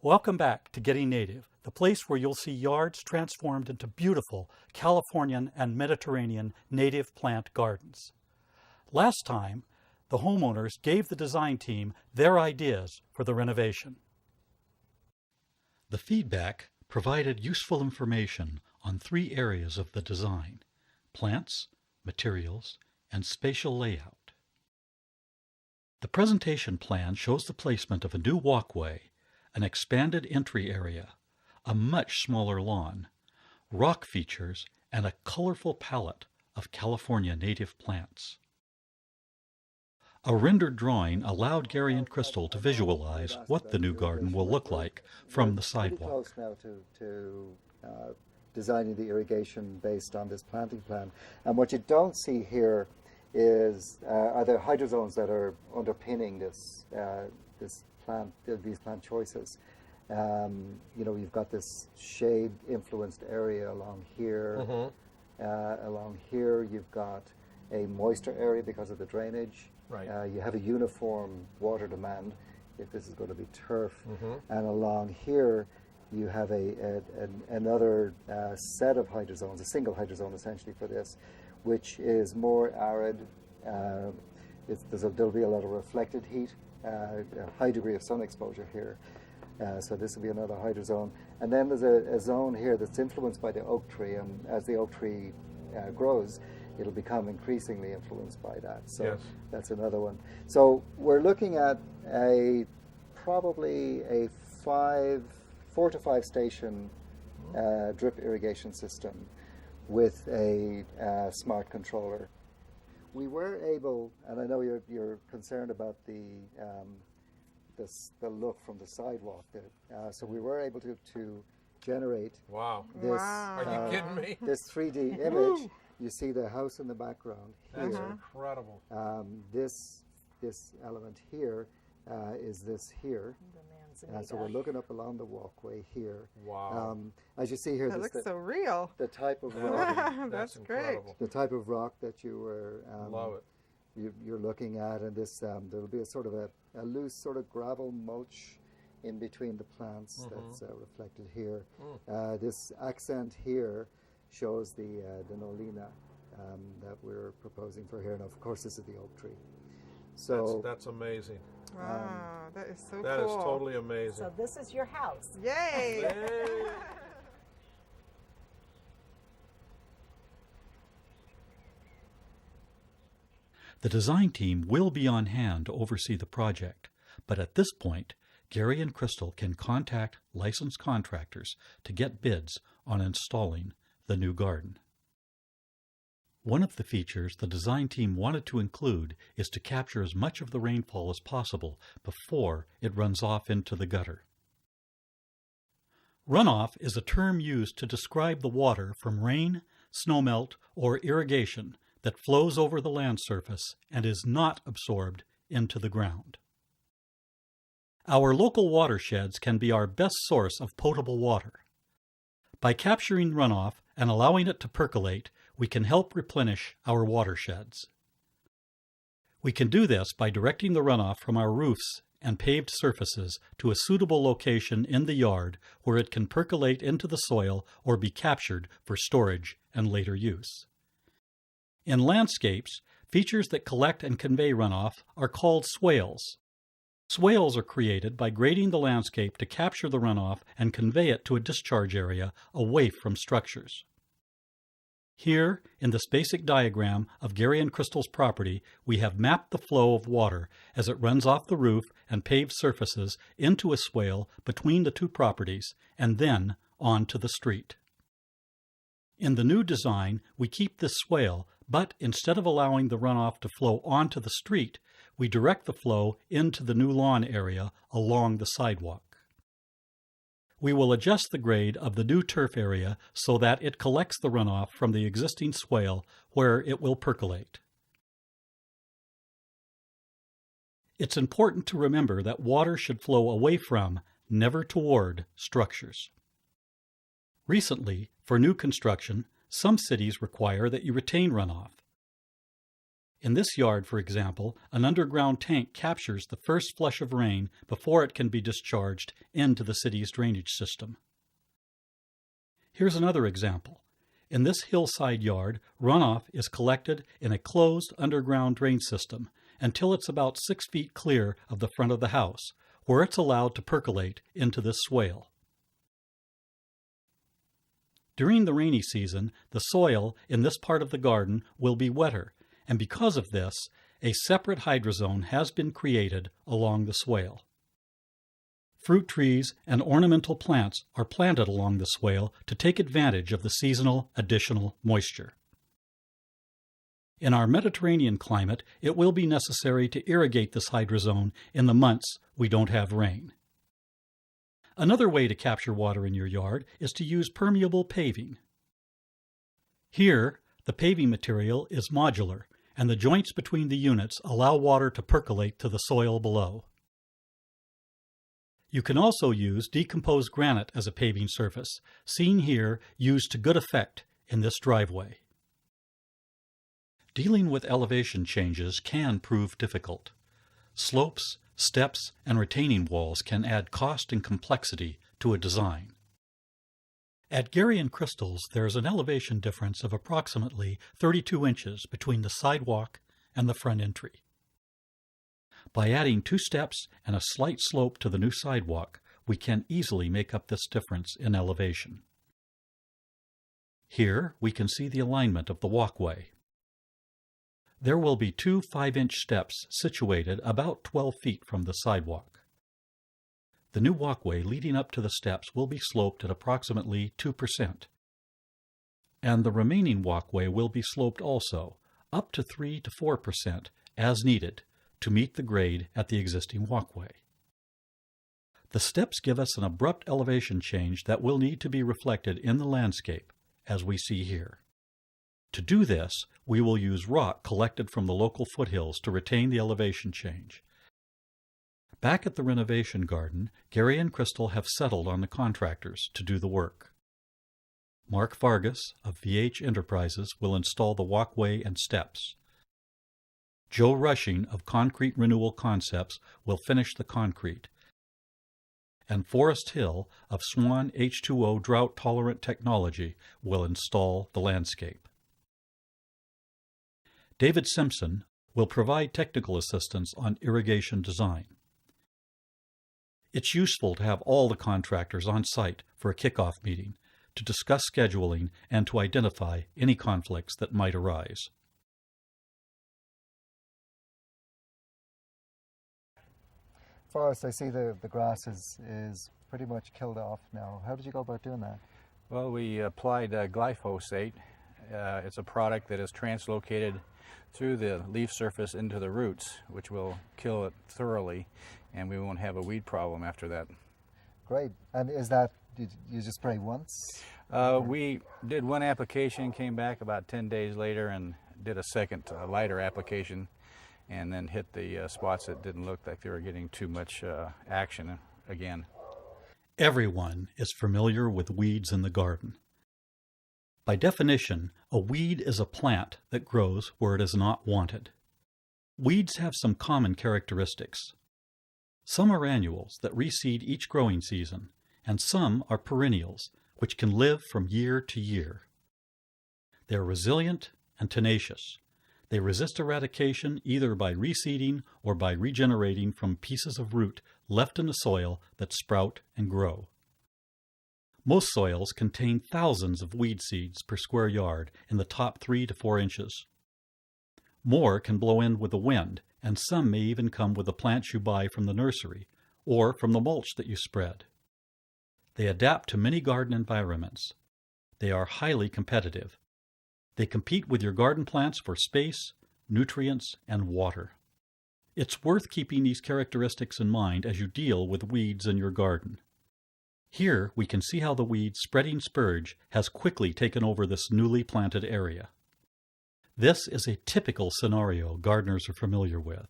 Welcome back to Getting Native, the place where you'll see yards transformed into beautiful Californian and Mediterranean native plant gardens. Last time, the homeowners gave the design team their ideas for the renovation. The feedback provided useful information on 3 areas of the design: plants, materials, and spatial layout. The presentation plan shows the placement of a new walkway, an expanded entry area, a much smaller lawn, rock features, and a colorful palette of California native plants. A rendered drawing allowed Gary and Crystal to visualize what the new garden will look like from the sidewalk. We're close now to designing the irrigation based on this planting plan. And what you don't see here is are the hydrozones that are underpinning this these plant choices. You've got this shade-influenced area along here. Along here, you've got a moisture area because of the drainage. Right. You have a uniform water demand if this is going to be turf. And along here, you have another set of hydrozones, a single hydrozone essentially for this, which is more arid. There'll be a lot of reflected heat, a high degree of sun exposure here. So this will be another hydrozone. And then there's a zone here that's influenced by the oak tree, and as the oak tree grows, it'll become increasingly influenced by that. So yes. That's another one. So we're looking at probably a 4 to 5 station drip irrigation system with a smart controller. We were able, and I know you're concerned about the look from the sidewalk there. So we were able to generate Wow. this. Are you kidding me? This 3D image. You see the house in the background here. That's incredible. This element here is this here. So we're looking up along the walkway here. Wow. As you see here, That looks so real. the type of rock, That's great. incredible. the type of rock that you were Love it. you're looking at, and this there'll be a sort of a loose sort of gravel mulch in between the plants that's reflected here. This accent here shows the nolina that we're proposing for here, and of course this is the oak tree. So That's amazing. Wow, that is so That cool. is totally amazing. So this is your house. Yay! Yay. The design team will be on hand to oversee the project, but at this point, Gary and Crystal can contact licensed contractors to get bids on installing the new garden. One of the features the design team wanted to include is to capture as much of the rainfall as possible before it runs off into the gutter. Runoff is a term used to describe the water from rain, snowmelt, or irrigation that flows over the land surface and is not absorbed into the ground. Our local watersheds can be our best source of potable water. By capturing runoff and allowing it to percolate, we can help replenish our watersheds. We can do this by directing the runoff from our roofs and paved surfaces to a suitable location in the yard where it can percolate into the soil or be captured for storage and later use. In landscapes, features that collect and convey runoff are called swales. Swales are created by grading the landscape to capture the runoff and convey it to a discharge area away from structures. Here, in this basic diagram of Gary and Crystal's property, we have mapped the flow of water as it runs off the roof and paved surfaces into a swale between the 2 properties and then onto the street. In the new design, we keep this swale, but instead of allowing the runoff to flow onto the street, we direct the flow into the new lawn area along the sidewalk. We will adjust the grade of the new turf area so that it collects the runoff from the existing swale where it will percolate. It's important to remember that water should flow away from, never toward, structures. Recently, for new construction, some cities require that you retain runoff. In this yard, for example, an underground tank captures the first flush of rain before it can be discharged into the city's drainage system. Here's another example. In this hillside yard, runoff is collected in a closed underground drain system until it's about 6 feet clear of the front of the house, where it's allowed to percolate into this swale. During the rainy season, the soil in this part of the garden will be wetter, and because of this, a separate hydrozone has been created along the swale. Fruit trees and ornamental plants are planted along the swale to take advantage of the seasonal additional moisture. In our Mediterranean climate, it will be necessary to irrigate this hydrozone in the months we don't have rain. Another way to capture water in your yard is to use permeable paving. Here, the paving material is modular, and the joints between the units allow water to percolate to the soil below. You can also use decomposed granite as a paving surface, seen here used to good effect in this driveway. Dealing with elevation changes can prove difficult. Slopes, steps, and retaining walls can add cost and complexity to a design. At Gary & Crystal's, there is an elevation difference of approximately 32 inches between the sidewalk and the front entry. By adding 2 steps and a slight slope to the new sidewalk, we can easily make up this difference in elevation. Here we can see the alignment of the walkway. There will be 2 5-inch steps situated about 12 feet from the sidewalk. The new walkway leading up to the steps will be sloped at approximately 2%, and the remaining walkway will be sloped also, up to 3 to 4% as needed to meet the grade at the existing walkway. The steps give us an abrupt elevation change that will need to be reflected in the landscape, as we see here. To do this, we will use rock collected from the local foothills to retain the elevation change. Back at the renovation garden, Gary & Crystal have settled on the contractors to do the work. Mark Vargas of VH Enterprises will install the walkway and steps. Joe Rushing of Concrete Renewal Concepts will finish the concrete. And Forrest Hill of Swan H2O drought-tolerant technology will install the landscape. David Simpson will provide technical assistance on irrigation design. It's useful to have all the contractors on site for a kickoff meeting to discuss scheduling and to identify any conflicts that might arise. Forrest, I see the grass is pretty much killed off now. How did you go about doing that? Well, we applied glyphosate. It's a product that is translocated through the leaf surface into the roots, which will kill it thoroughly, and we won't have a weed problem after that. Great. And is that, did you just spray once? We did one application, came back about 10 days later and did a second lighter application, and then hit the spots that didn't look like they were getting too much action again. Everyone is familiar with weeds in the garden. By definition, a weed is a plant that grows where it is not wanted. Weeds have some common characteristics. Some are annuals that reseed each growing season, and some are perennials, which can live from year to year. They are resilient and tenacious. They resist eradication either by reseeding or by regenerating from pieces of root left in the soil that sprout and grow. Most soils contain thousands of weed seeds per square yard in the top 3 to 4 inches. More can blow in with the wind, and some may even come with the plants you buy from the nursery or from the mulch that you spread. They adapt to many garden environments. They are highly competitive. They compete with your garden plants for space, nutrients, and water. It's worth keeping these characteristics in mind as you deal with weeds in your garden. Here we can see how the weed spreading spurge has quickly taken over this newly planted area. This is a typical scenario gardeners are familiar with.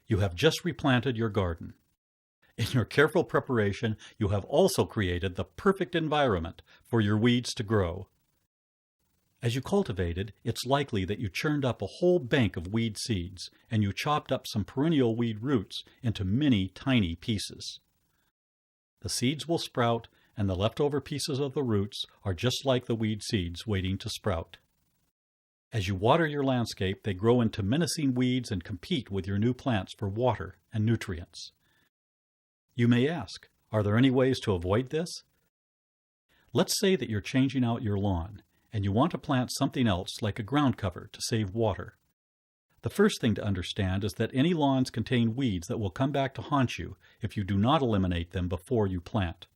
You have just replanted your garden. In your careful preparation, you have also created the perfect environment for your weeds to grow. As you cultivated, it's likely that you churned up a whole bank of weed seeds, and you chopped up some perennial weed roots into many tiny pieces. The seeds will sprout, and the leftover pieces of the roots are just like the weed seeds waiting to sprout. As you water your landscape, they grow into menacing weeds and compete with your new plants for water and nutrients. You may ask, are there any ways to avoid this? Let's say that you're changing out your lawn, and you want to plant something else like a ground cover to save water. The first thing to understand is that any lawns contain weeds that will come back to haunt you if you do not eliminate them before you plant.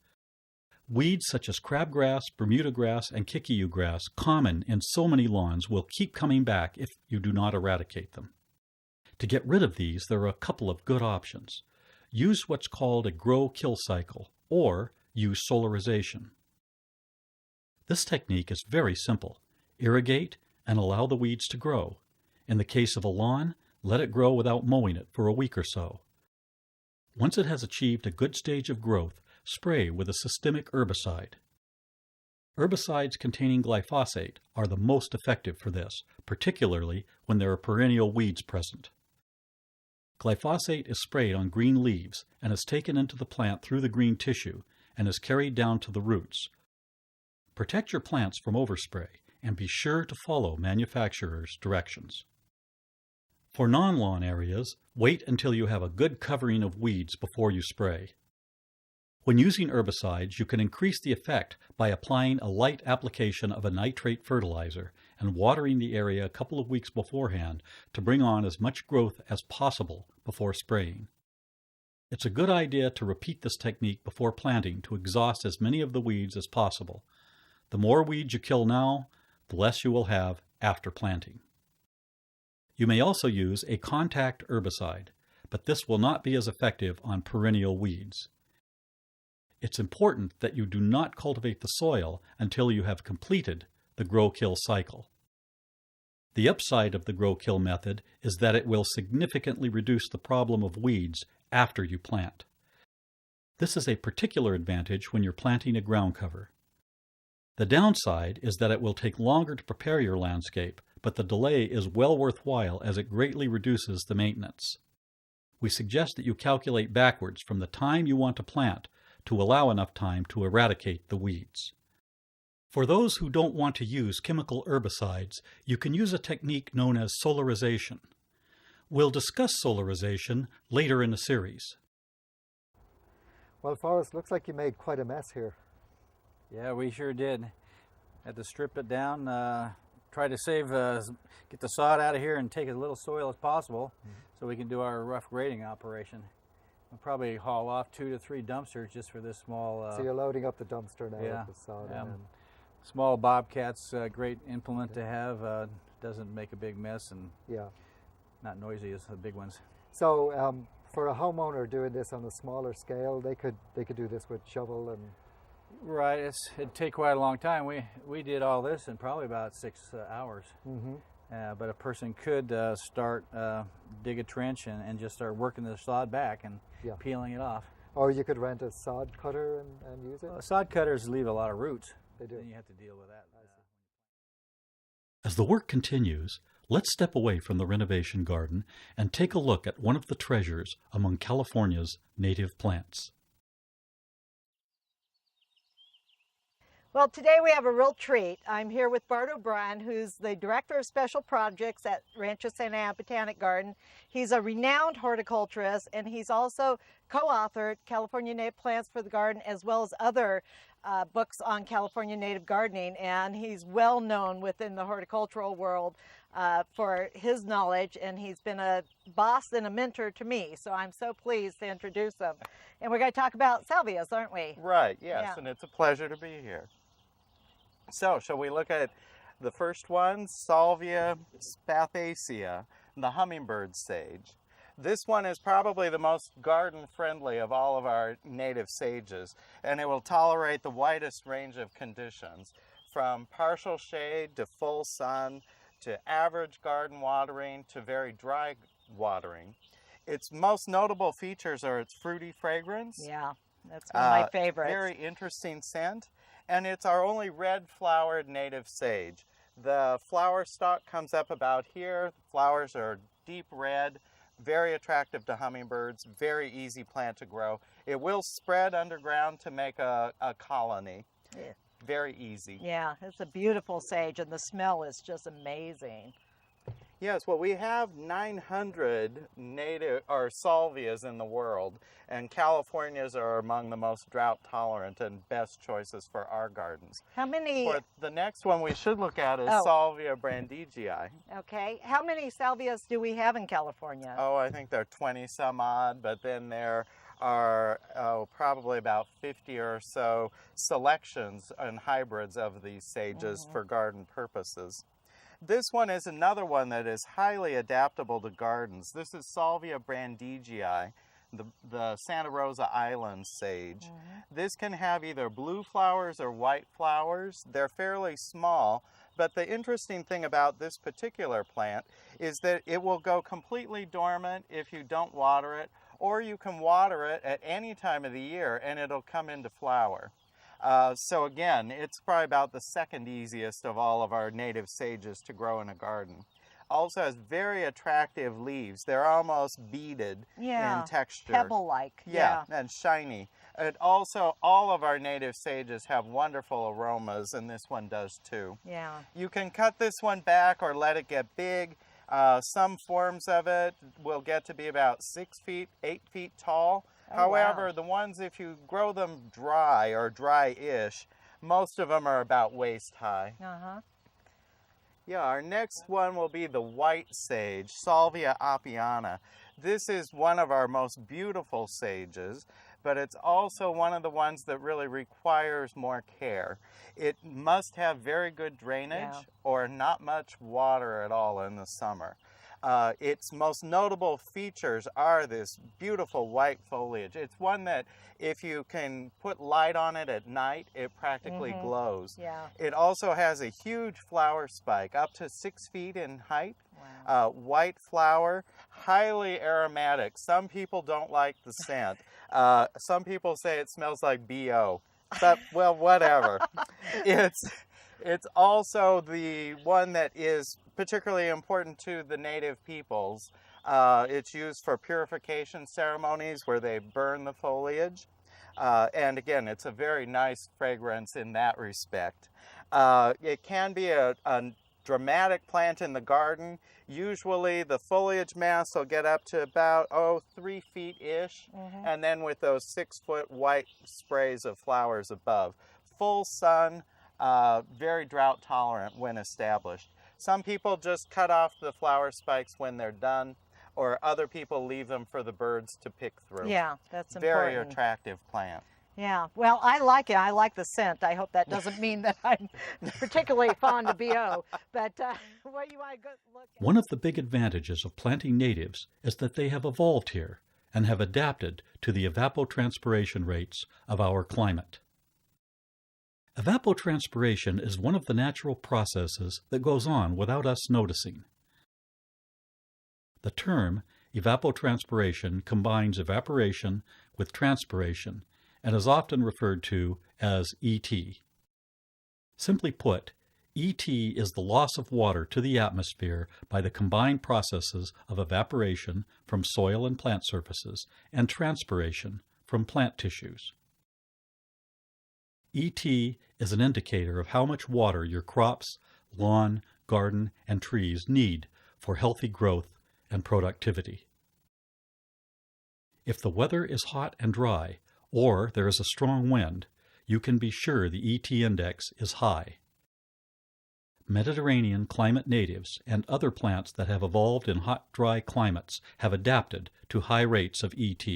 Weeds such as crabgrass, Bermuda grass, and kikuyu grass, common in so many lawns, will keep coming back if you do not eradicate them. To get rid of these, there are a couple of good options. Use what's called a grow-kill cycle, or use solarization. This technique is very simple. Irrigate and allow the weeds to grow. In the case of a lawn, let it grow without mowing it for a week or so. Once it has achieved a good stage of growth, spray with a systemic herbicide. Herbicides containing glyphosate are the most effective for this, particularly when there are perennial weeds present. Glyphosate is sprayed on green leaves and is taken into the plant through the green tissue and is carried down to the roots. Protect your plants from overspray and be sure to follow manufacturer's directions. For non-lawn areas, wait until you have a good covering of weeds before you spray. When using herbicides, you can increase the effect by applying a light application of a nitrate fertilizer and watering the area a couple of weeks beforehand to bring on as much growth as possible before spraying. It's a good idea to repeat this technique before planting to exhaust as many of the weeds as possible. The more weeds you kill now, the less you will have after planting. You may also use a contact herbicide, but this will not be as effective on perennial weeds. It's important that you do not cultivate the soil until you have completed the grow-kill cycle. The upside of the grow-kill method is that it will significantly reduce the problem of weeds after you plant. This is a particular advantage when you're planting a ground cover. The downside is that it will take longer to prepare your landscape, but the delay is well worthwhile as it greatly reduces the maintenance. We suggest that you calculate backwards from the time you want to plant to allow enough time to eradicate the weeds. For those who don't want to use chemical herbicides, you can use a technique known as solarization. We'll discuss solarization later in the series. Well, Forrest, looks like you made quite a mess here. Yeah, we sure did. Had to strip it down, try to save, get the sod out of here and take as little soil as possible so we can do our rough grading operation. We'll probably haul off 2 to 3 dumpsters just for this small... so you're loading up the dumpster now yeah, with the sod. yeah. And then... Small bobcat's a great implement to have. Doesn't make a big mess and not noisy as the big ones. So for a homeowner doing this on a smaller scale, they could do this with shovel and... Right, it'd take quite a long time. We did all this in probably about 6 hours. But a person could dig a trench and just start working the sod back and peeling it off. Or you could rent a sod cutter and use it? Sod cutters leave a lot of roots. They do. Then you have to deal with that. As the work continues, let's step away from the renovation garden and take a look at one of the treasures among California's native plants. Well, today we have a real treat. I'm here with Bart O'Brien, who's the Director of Special Projects at Rancho Santa Ana Botanic Garden. He's a renowned horticulturist, and he's also co-authored California Native Plants for the Garden, as well as other books on California native gardening. And he's well known within the horticultural world for his knowledge, and he's been a boss and a mentor to me. So I'm so pleased to introduce him. And we're going to talk about salvias, aren't we? Right, yes, Yeah. And it's a pleasure to be here. So, shall we look at the first one, Salvia spathacea, the hummingbird sage. This one is probably the most garden-friendly of all of our native sages, and it will tolerate the widest range of conditions, from partial shade to full sun, to average garden watering, to very dry watering. Its most notable features are its fruity fragrance. Yeah, that's one of my favorites. Very interesting scent. And it's our only red-flowered native sage. The flower stalk comes up about here. The flowers are deep red, very attractive to hummingbirds, very easy plant to grow. It will spread underground to make a colony. Yeah. Very easy. Yeah, it's a beautiful sage, and the smell is just amazing. Yes, well, we have 900 native or salvias in the world, and California's are among the most drought tolerant and best choices for our gardens. How many? But the next one we should look at is Oh. Salvia brandegii. Okay, how many salvias do we have in California? Oh, I think there are 20 some odd, but then there are probably about 50 or so selections and hybrids of these sages for garden purposes. This one is another one that is highly adaptable to gardens. This is Salvia brandegii, the Santa Rosa Island sage. This can have either blue flowers or white flowers. They're fairly small, but the interesting thing about this particular plant is that it will go completely dormant if you don't water it, or you can water it at any time of the year and it'll come into flower. So again, it's probably about the second easiest of all of our native sages to grow in a garden. Also has very attractive leaves. They're almost beaded in texture. Pebble-like. Yeah, and shiny. And also, all of our native sages have wonderful aromas, and this one does too. Yeah. You can cut this one back or let it get big. Some forms of it will get to be about 6 feet, 8 feet tall. Oh, However, wow. the ones, if you grow them dry or dry-ish, most of them are about waist high. Yeah, our next one will be the white sage, Salvia apiana. This is one of our most beautiful sages, but it's also one of the ones that really requires more care. It must have very good drainage or not much water at all in the summer. Its most notable features are this beautiful white foliage. It's one that if you can put light on it at night, it practically glows. Yeah. It also has a huge flower spike, up to 6 feet in height. Wow. White flower, highly aromatic. Some people don't like the scent. Some people say it smells like BO. But, well, whatever. It's also the one that is particularly important to the native peoples. It's used for purification ceremonies where they burn the foliage. And again, it's a very nice fragrance in that respect. It can be a dramatic plant in the garden. Usually the foliage mass will get up to about 3 feet-ish, and then with those 6-foot white sprays of flowers above. Full sun, very drought tolerant when established. Some people just cut off the flower spikes when they're done, or other people leave them for the birds to pick through. Yeah, that's Very important. attractive plant. Yeah, well, I like it. I like the scent. I hope that doesn't mean that I'm particularly fond of BO. But what you want to go look at? One of the big advantages of planting natives is that they have evolved here and have adapted to the evapotranspiration rates of our climate. Evapotranspiration is one of the natural processes that goes on without us noticing. The term evapotranspiration combines evaporation with transpiration and is often referred to as ET. Simply put, ET is the loss of water to the atmosphere by the combined processes of evaporation from soil and plant surfaces and transpiration from plant tissues. ET is an indicator of how much water your crops, lawn, garden, and trees need for healthy growth and productivity. If the weather is hot and dry, or there is a strong wind, you can be sure the ET index is high. Mediterranean climate natives and other plants that have evolved in hot, dry climates have adapted to high rates of ET.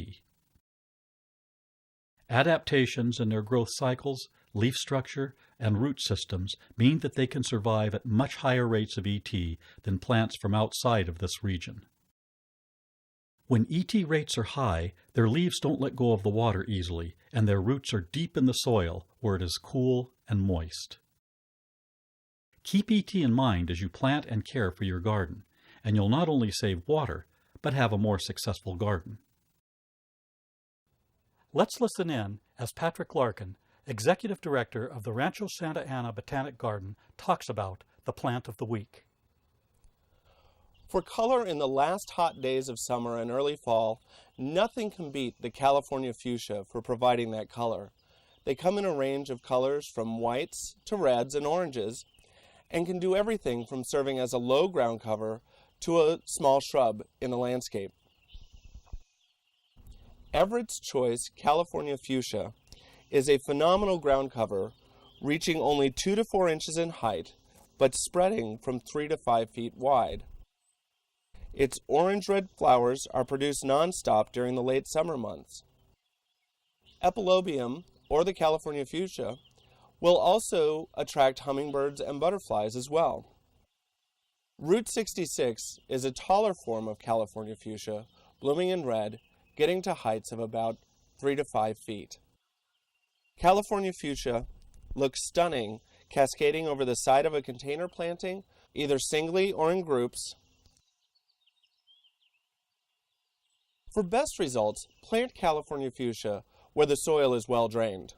Adaptations in their growth cycles, leaf structure, and root systems mean that they can survive at much higher rates of ET than plants from outside of this region. When ET rates are high, their leaves don't let go of the water easily, and their roots are deep in the soil where it is cool and moist. Keep ET in mind as you plant and care for your garden, and you'll not only save water, but have a more successful garden. Let's listen in as Patrick Larkin, Executive Director of the Rancho Santa Ana Botanic Garden, talks about the plant of the week. For color in the last hot days of summer and early fall, nothing can beat the California fuchsia for providing that color. They come in a range of colors from whites to reds and oranges, and can do everything from serving as a low ground cover to a small shrub in a landscape. Everett's Choice California fuchsia is a phenomenal ground cover, reaching only 2 to 4 inches in height, but spreading from 3 to 5 feet wide. Its orange-red flowers are produced non-stop during the late summer months. Epilobium, or the California fuchsia, will also attract hummingbirds and butterflies as well. Route 66 is a taller form of California fuchsia, blooming in red, getting to heights of about 3 to 5 feet. California fuchsia looks stunning cascading over the side of a container planting, either singly or in groups. For best results, plant California fuchsia where the soil is well drained.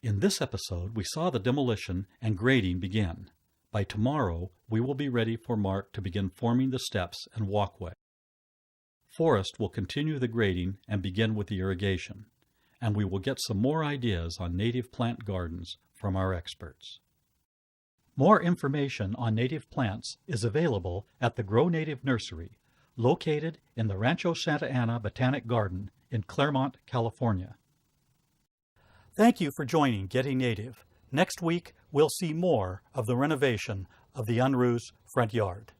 In this episode, we saw the demolition and grading begin. By tomorrow, we will be ready for Mark to begin forming the steps and walkway. Forrest will continue the grading and begin with the irrigation, and we will get some more ideas on native plant gardens from our experts. More information on native plants is available at the Grow Native Nursery, located in the Rancho Santa Ana Botanic Garden in Claremont, California. Thank you for joining Getting Native. Next week, we'll see more of the renovation of the Unruh's front yard.